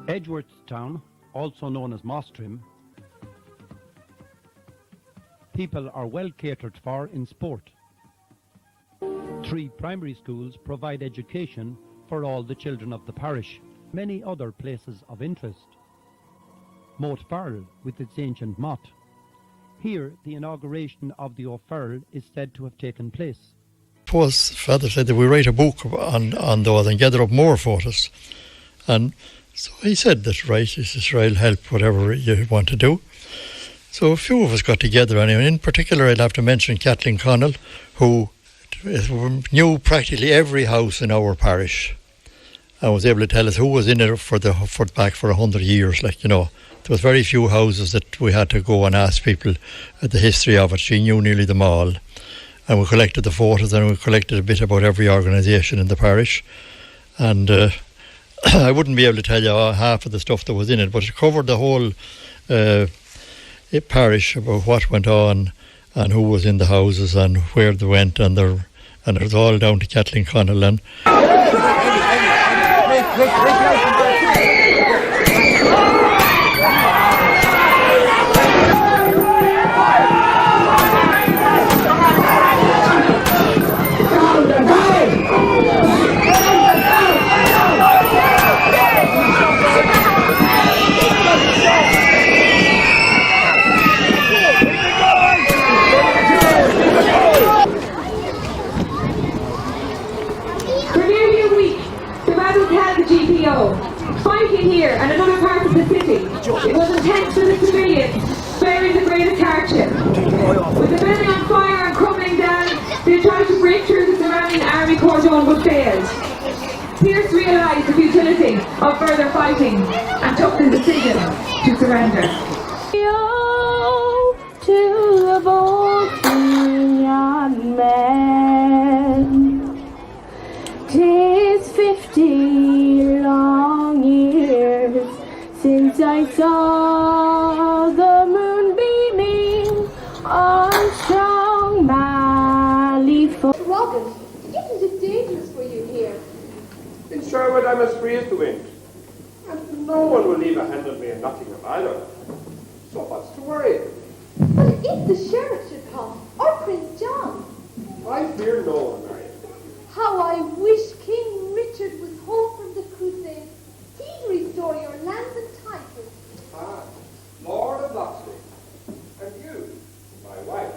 Edgeworthstown, also known as Mostrim, people are well catered for in sport. 3 primary schools provide education for all the children of the parish. Many other places of interest. Moat Farrell with its ancient motte. Here, the inauguration of the O'Farrell is said to have taken place. Suppose Father said that we write a book on those and gather up more photos. And so he said that, right, this will help whatever you want to do. So a few of us got together anyway. In particular, I'd have to mention Kathleen Connell, who knew practically every house in our parish and was able to tell us who was in it for back for 100 years. Like, you know, there was very few houses that we had to go and ask people the history of it. She knew nearly them all. And we collected the photos and we collected a bit about every organisation in the parish. And I wouldn't be able to tell you half of the stuff that was in it, but it covered the whole parish about what went on and who was in the houses and where they went, and it was all down to Kathleen Connell. And fighting here and in other parts of the city. It was intense for the civilians, bearing the greatest hardship. With the building on fire and crumbling down, they tried to break through the surrounding army cordon but failed. Pierce realised the futility of further fighting and took the decision to surrender. To the bold young man, 'tis 50 long years since I saw the moon beaming on strong Malifaux. Logan, isn't it dangerous for you here? In Sherwood I'm as free as the wind, and no one will leave a hand on me in Nottingham either. So what's to worry? But if the sheriff should come, or Prince John? I fear no one, Mary. How I wish King Richard was home from the crusade. He'd restore your lands and titles. Ah, Lord of Locksley. And you, my wife,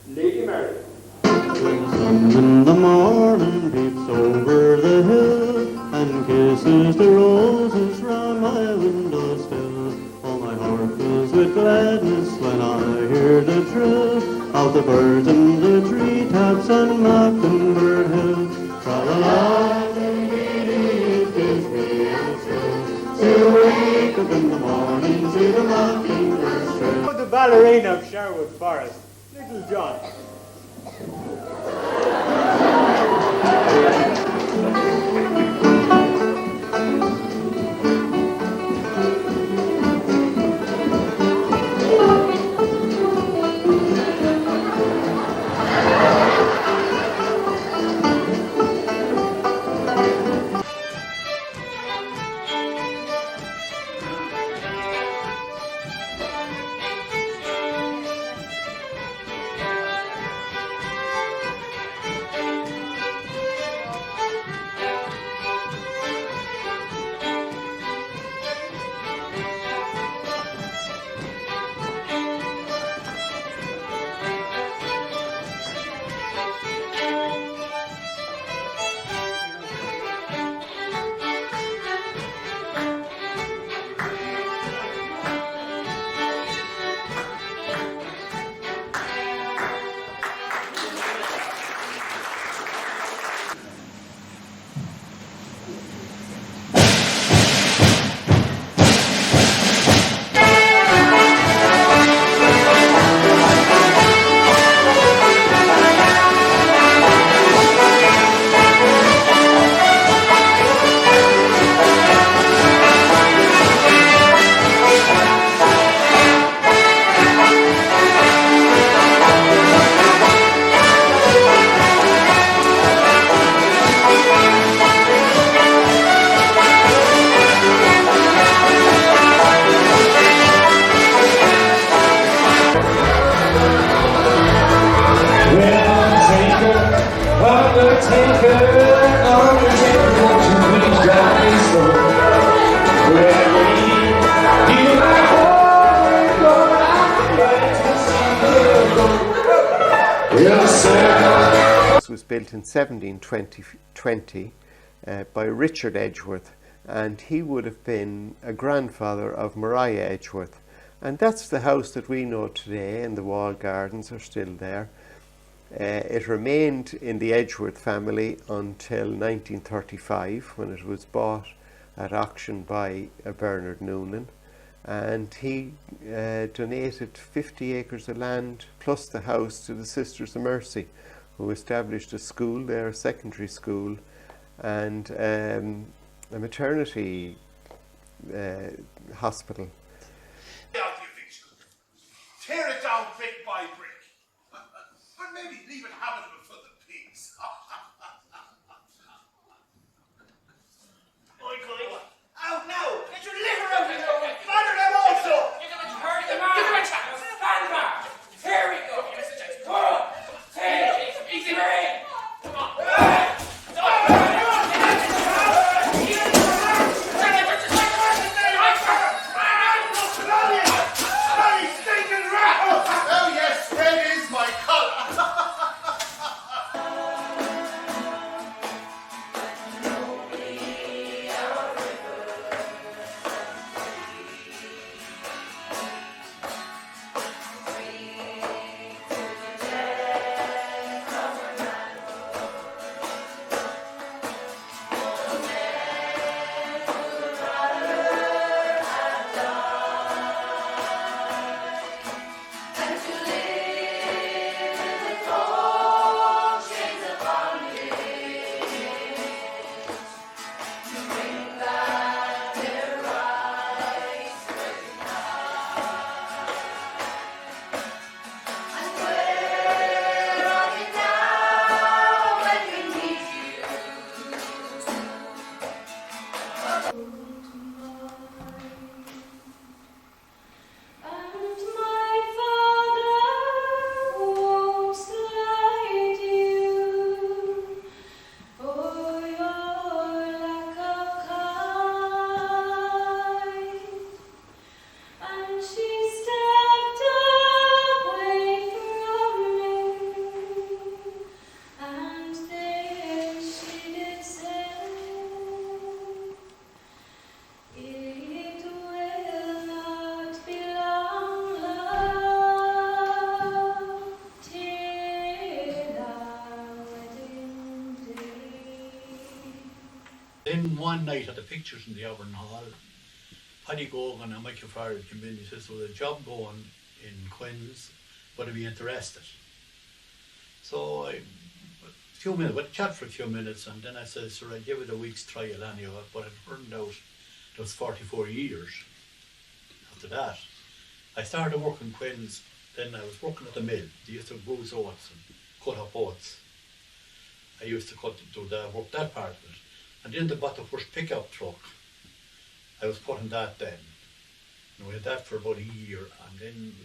Lady Mary. When the sun in the morning peeps over the hill and kisses the roses round my window still, oh, my heart fills with gladness when I hear the trill of the birds in the treetops on Mockingbird Hill. Tra-la-la, it gives me a thrill to wake up in the morning to the mockingbird's trill. The ballerina of Sherwood Forest, Little John. This was built in 1720 by Richard Edgeworth, and he would have been a grandfather of Maria Edgeworth. And that's the house that we know today, and the wall gardens are still there. It remained in the Edgeworth family until 1935, when it was bought at auction by Bernard Noonan, and he donated 50 acres of land plus the house to the Sisters of Mercy, who established a school there, a secondary school, and a maternity hospital. Tear it down brick by brick, but maybe leave it habitable for the pigs. Oh no! Get your liver out of here! Murder them also! You're going to hurt them all! Give them a chance! Stand back! Here we go! Give us a chance! Come on! Hey! Easy, Mary! Come on! Then one night at the pictures in the Auburn Hall, Paddy Logan and Michael Farrell came in. He says, "Well, there's a job going in Quins, would I be interested?" So a few minutes, we'd chat for a few minutes, and then I said, "Sir, I'd give it a week's trial anyway," but it turned out it was 44 years after that. I started working Quins, then I was working at the mill. They used to bruise oats and cut up oats. I used to work that part of it. And then they bought the first pickup truck. I was putting that then. And we had that for about a year, and then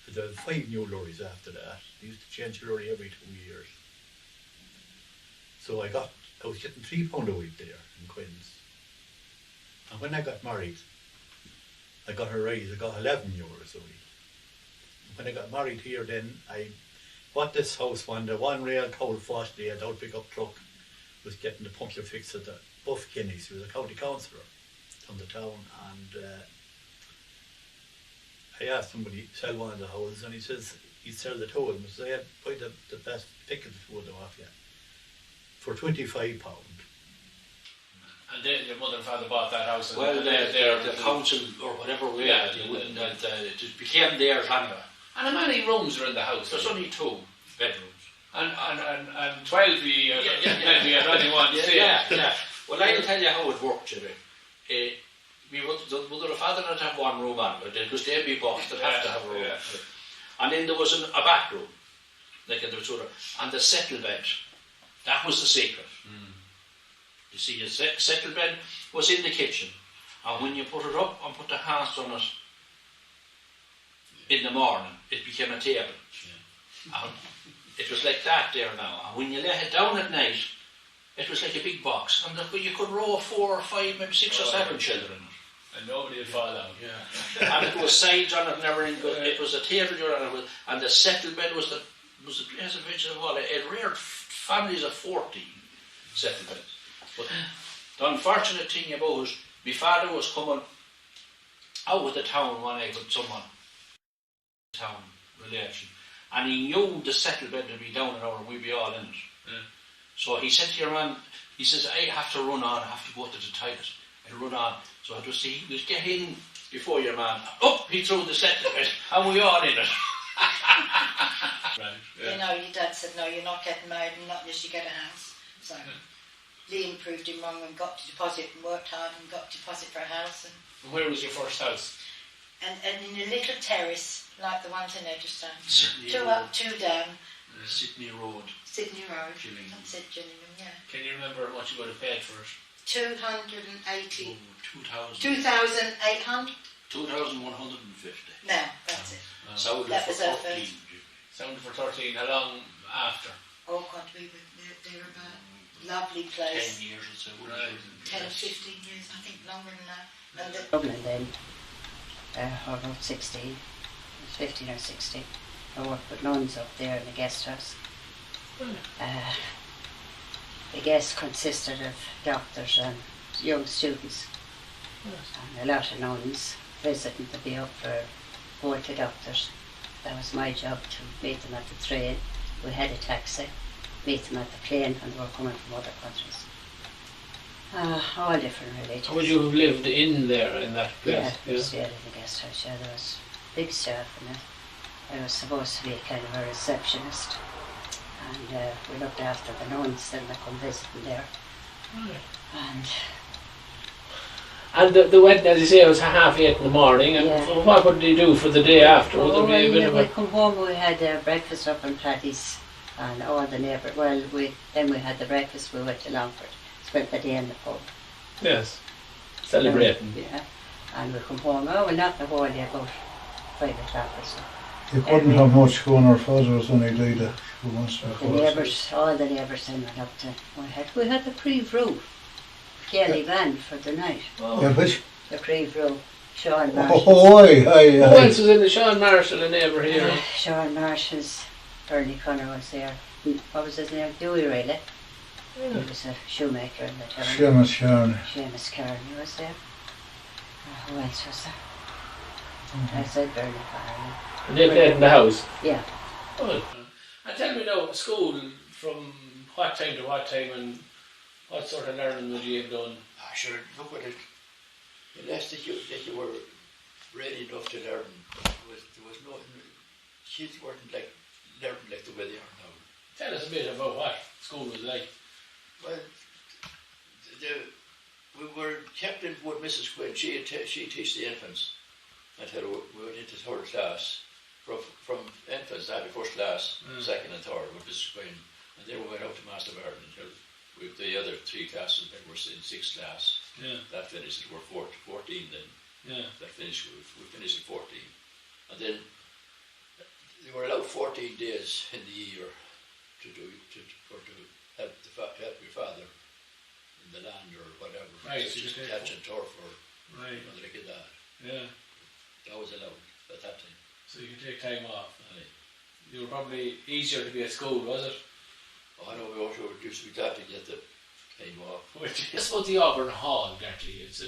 there were 5 new lorries after that. They used to change the lorry every 2 years. So I was getting £3 a week there in Quins. And when I got married, I got a raise. I got €11 a week. When I got married here, then I bought this house one rail coal fast day, out pickup truck, was getting the puncture fixed at the Buff Kinney's. He was a county councillor from the town, and I asked somebody to sell one of the houses, and he says he'd sell the two of them. So I had buy the best pick of the two of them off you for £25. And then your mother and father bought that house? And well, the council or whatever way, it became theirs anyway. And how many rooms are in the house? There's only 2 bedrooms. And 12 years, yeah. Well, I'll tell you how it worked, Jerry. The mother and father had to have one room on, because they'd be boss, they'd have to have a room. Yeah. And then there was a back room, like in the sort of, and the settle bed. That was the secret. You see, the settle bed was in the kitchen, and when you put it up and put the hands on it in the morning, it became a table. And it was like that there now. And when you let it down at night, it was like a big box, and you could row 4 or 5, maybe 6 or 7 children. And nobody would fall out. Yeah. And it was sides on it and everything. It was a table you're on it with, and the settle bed was the was a place of which it reared families of 14 settlements. But the unfortunate thing about it, my father was coming out of the town one night with someone, town relation, and he knew the settlement would be down an hour and we'd be all in it. Yeah. So he said to your man, he says, I have to run on, I have to go to the toilet. I run on. So I just see he was getting before your man. Up, he threw the settlement, and we all in it. Right, yeah. You know, your dad said, no, you're not getting married, not unless you get a house. So Lynn proved him wrong and got to deposit and worked hard and got deposit for a house. And where was your first house? And in a little terrace, like the ones in Edgerton. Two up, two down. Sydney Road. Sydney Road. Gillingham. That's it, Gillingham, yeah. Can you remember how much you would have paid for it? 280. 2,800. 2,150. 2,150. No, that's it. Sounded that for was our 13. first. Sounded for 13. How long after? Oh God, they were about lovely place. 10 years or so. Right. 10 or 15 years, I think longer than that. And Dublin then, about 16, 15 or 16. I worked with nuns up there in the guest house. The guests consisted of doctors and young students. And a lot of nuns visiting to be up for going to doctors. That was my job, to meet them at the train. We had a taxi, meet them at the plane when they were coming from other countries. All different religions. Would you have lived in there, in that place? Yeah, we stayed in the guest house. Yeah, there was big staff in it. I was supposed to be kind of a receptionist, and we looked after the nuns then they come visiting there. And the wedding, as you say, was 8:30 in the morning, and what would they do for the day after? Would there be a bit of we come home, we had breakfast up in Paddy's, and all the neighbours, then we had the breakfast, we went to Longford, spent the day in the pub. Yes, celebrating. Yeah, and we come home, not the whole day, about 5 o'clock or so. They couldn't have much going. Our father was only died a few months before. The neighbours, all the neighbours then went up to, we had the pre-brew, Kelly van for the night. Oh. Yeah, which? The pre-brew, Sean Marshall. Oh, aye. Who else was in the Sean Marshall, a neighbour here? Sean Marshall's, Bernie Connor was there. What was his name? Dewey, really. He was a shoemaker in the town. Seamus Carney. Seamus Carney was there. Who else was there? I said Bernie Connor. And they played in the house? Yeah. Good. And tell me now, school, from what time to what time, and what sort of learning would you have done? Sure, look at it. Unless that you were ready enough to learn, there was no, kids weren't learning like the way they are now. Tell us a bit about what school was like. Well, we were kept in with Mrs. Quinn. She teach the infants until we went into third class. From infants, that first class, second and third with Mrs. Quinn, and then we went out to Master Barton until with the other 3 classes that were in 6th class. Yeah. That finished. We were 14 then. Yeah. That finished. We finished at 14, and then they were allowed 14 days in the year to help your father in the land or whatever. Right. Just catch and turf or right. Like that. Yeah. That was allowed at that time. So you could take time off. Aye. You were probably easier to be at school, was it? Oh, I know we also used to be glad to get the time off. That's about the Auburn Hall, Gertie. It's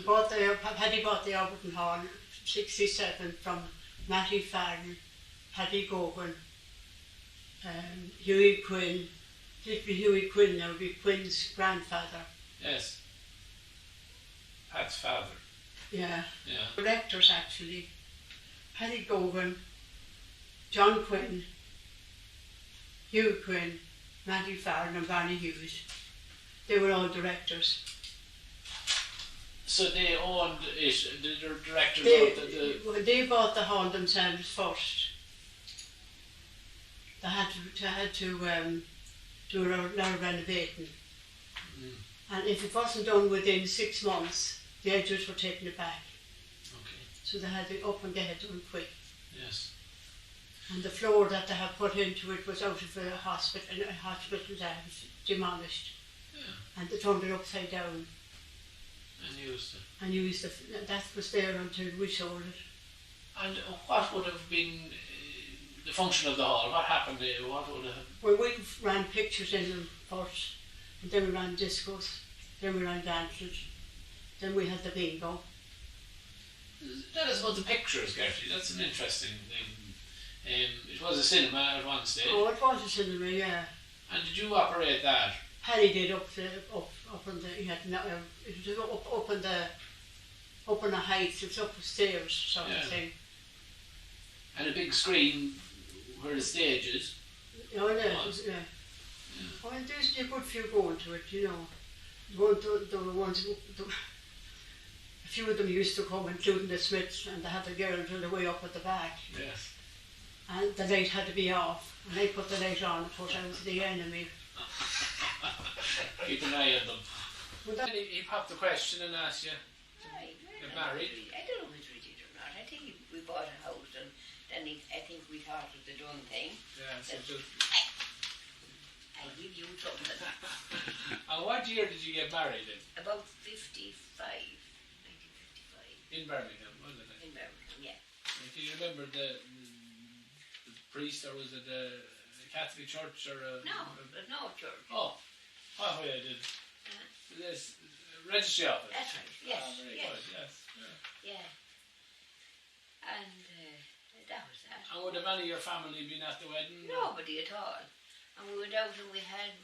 Paddy bought the Auburn Hall 67 from Matty Farren, Paddy Gogan, Hughie Quinn. It'd be Hughie Quinn now, would be Quinn's grandfather. Yes. Pat's father. Yeah. Yeah. The rectors actually. Paddy Gogan, John Quinn, Hugh Quinn, Matty Farren and Barney Hughes. They were all directors. So they owned it, the directors they bought the hall themselves first. They had to do a lot of renovating. And if it wasn't done within 6 months, the editors were taking it back. So they had it up and they had done quick. Yes. And the floor that they had put into it was out of a hospital that was demolished. Yeah. And they turned it upside down. And used it. That was there until we sold it. And what would have been the function of the hall, what happened there? What would have... Well, we ran pictures in them first, and then we ran discos, then we ran dances, then we had the bingo. Tell us about the pictures, Gertie. That's an interesting thing. It was a cinema at one stage. Oh, it was a cinema, yeah. And did you operate that? Paddy did up on the, he had, it was up on the heights, it was up the stairs sort of thing. And a big screen where the stage is. Oh, yeah, yeah. Well, there's a good few going to it, you know. A few of them used to come, including the Smiths, and they had the girl until the way up at the back. Yes. And the light had to be off, and they put the light on, of course I was the enemy. Keep an eye on them. Well, he popped the question and asked you to get married. I don't know if we did or not. I think we bought a house and then I think we thought it was the done thing. Yeah, so just... I give you something. And what year did you get married in? About 1955. In Birmingham, wasn't it? In Birmingham, yeah. And can you remember the priest, or was it a Catholic church or a... No, there's no church. Oh, what way I did? This registry office. That's right, yes, very yes. good, yes. Yeah. And that was that. And would have any of your family been at the wedding? Nobody at all. And we went out and we had,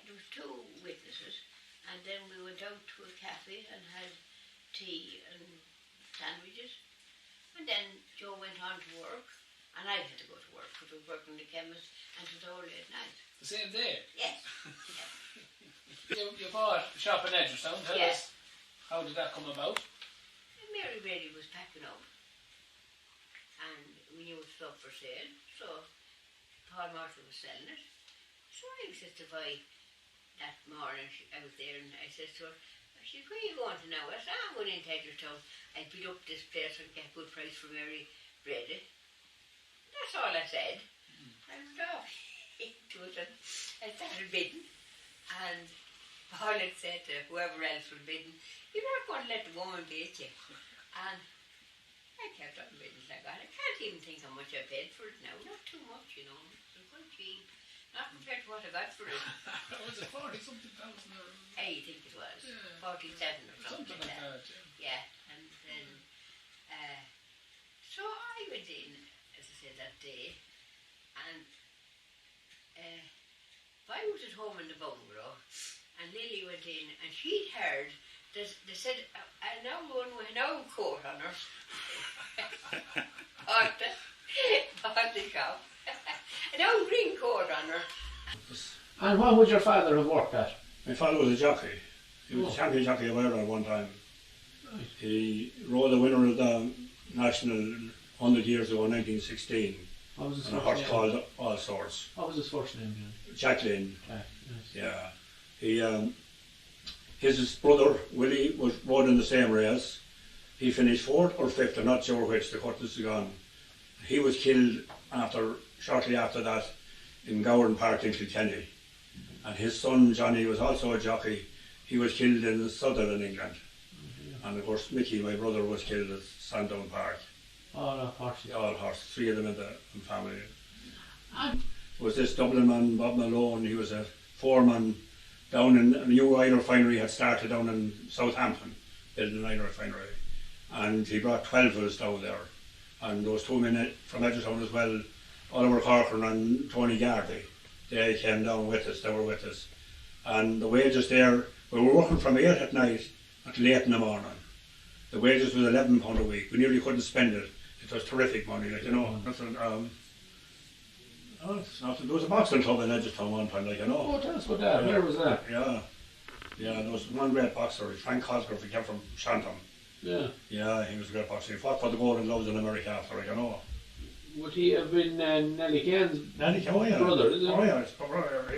there was 2 witnesses, and then we went out to a cafe and had tea and sandwiches. And then Joe went on to work, and I had to go to work because I was working in the chemist, and it was all late night. The same day? Yes. You bought a shop in Edgerstown, tell us. How did that come about? Mary Brady was packing up, and we knew it was up for sale, so Paul Martin was selling it. So I said to buy that morning, I was there, and I said to her, she said, where are you going to now? I said, I'm going into Edgerstown. I beat up this place and get a good price for Mary Brady. That's all I said. I was off into it, and I started bidding. And Paul had said to whoever else was bidding, you're not going to let the woman beat you. And I kept on bidding like that. I can't even think how much I paid for it now. Not too much, you know. It was quite cheap. Not compared to what I got for it. Was it 40-something thousand? I think it was. Yeah. 47 or something like that. Yeah. And then, so I went in, as I said, that day, and I was at home in the bungalow, and Lily went in, and she'd heard that they said, and now one with no coat on her. Bought the shop. An old green coat on her. And what would your father have worked at? My father was a jockey. He was a champion jockey of Ireland at one time. Right. He rode the winner of the national 100 years ago in 1916. What was his on a first horse name? called All Sorts. What was his first name? Jack Lynn. Jack, yes. Yeah. His brother Willie rode in the same race. He finished 4th or 5th, I'm not sure which, the Curtis is gone. He was killed shortly after that in Gowran Park in Kilkenny. And his son Johnny was also a jockey. He was killed in Sutherland, England. And of course Mickey, my brother, was killed at Sandown Park. All horses. All horses, 3 of them in the family. Was this Dublin man, Bob Malone. He was a foreman down in a new iron refinery had started down in Southampton, building an iron refinery. And he brought 12 of us down there. And those 2 men from Edgerstown as well, Oliver Corcoran and Tony Garvey. They came down with us, they were with us. And the wages there, we were working from 8 at night until 8 in the morning. The wages was £11 a week. We nearly couldn't spend it. It was terrific money, like, you know. There was a boxing club in Edgerstown one time, like, you know. Oh, tell us about that. Where was that? Yeah, there was one great boxer, Frank Cosgrove. He came from Shantam. Yeah. Yeah, he was a great boxer. He fought for the Golden Gloves in America after, like, you know. Would he have been Nellie Cain's brother, is it? Oh yeah, his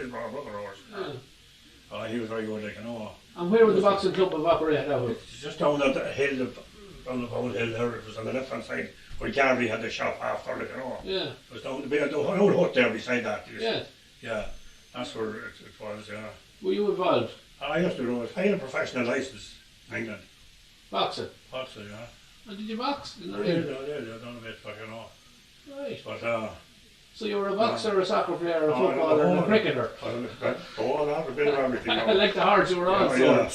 brother of ours. Yeah. He was very good, like, you know. And where would the boxing club have operated out of? It's just down that hill, down the whole hill there. It was on the left hand side where Garvey had the shop after, like, you know. Yeah. It was down the old hut there beside that. Yes. Yeah, that's where it was, yeah. Were you involved? I used to do it. I had a professional licence in England. Boxing? Boxing, yeah. And did you box in the ring? ring? Yeah, done a bit, like, you know. Right. But so you were a boxer, a soccer player, a footballer, and a cricketer. All that, a bit of everything. I like the heart you were on. Yeah.